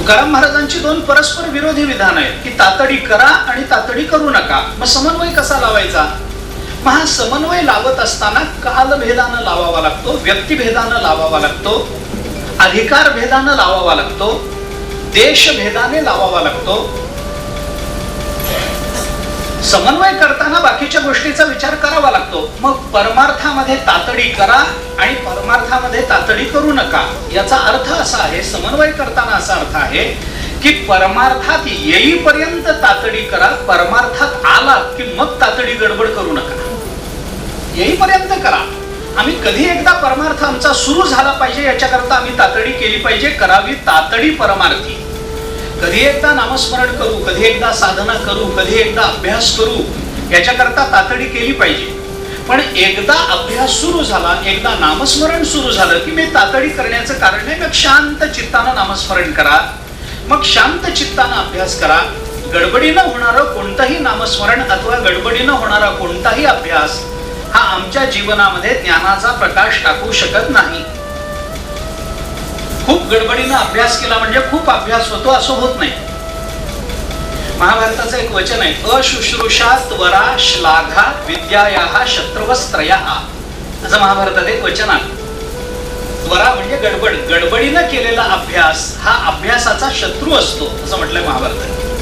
तुकाराम महाराजांची दोन परस्पर विरोधी विधान आहेत की तातडी करा आणि तातडी करू नका. मग समन्वय कसा लावायचा? मग हा समन्वय लावत असताना कालभेदानं लावावा लागतो, व्यक्तिभेदानं लावावा लागतो, अधिकार भेदानं लावावा लागतो, देशभेदाने लावावा लागतो. समन्वय करताना बाकीच्या गोष्टीचा विचार करावा लागतो. मग परमार्थामध्ये तातडी करा आणि परमार्थामध्ये तातडी करू नका याचा अर्थ असा आहे, समन्वय करताना असा अर्थ आहे की परमार्थात येईपर्यंत तातडी करा, परमार्थात आला की मग तातडी गडबड करू नका. येईपर्यंत करा. आम्ही कधी एकदा परमार्थ आमचा सुरू झाला पाहिजे याच्याकरता आम्ही तातडी केली पाहिजे, करावी तातडी परमार्थी. कधी एकदा नामस्मरण करू, कधी एकदा साधना करू, कधी एकदा अभ्यास करू याच्याकरता तातडी केली पाहिजे. पण एकदा अभ्यास सुरू झाला, एकदा नामस्मरण सुरू झालं की मी तातडी करण्याचं कारण नाही. मग शांत चित्तानं नामस्मरण करा, मग शांत चित्तानं अभ्यास करा. गडबडीनं होणारं कोणतंही नामस्मरण अथवा गडबडीनं होणारा कोणताही अभ्यास हा आमच्या जीवनामध्ये ज्ञानाचा प्रकाश टाकू शकत नाही. खूप गडबडीनं अभ्यास केला म्हणजे खूप अभ्यास होतो असं होत नाही. महाभारताचं एक वचन आहे, अशुश्रूषा त्वरा श्लाघा विद्यायाः शत्रवस्त्रयाः असं महाभारतात एक वचन आहे. त्वरा म्हणजे गडबड, गडबडीनं केलेला अभ्यास हा अभ्यासाचा शत्रू असतो असं म्हटलंय महाभारतात.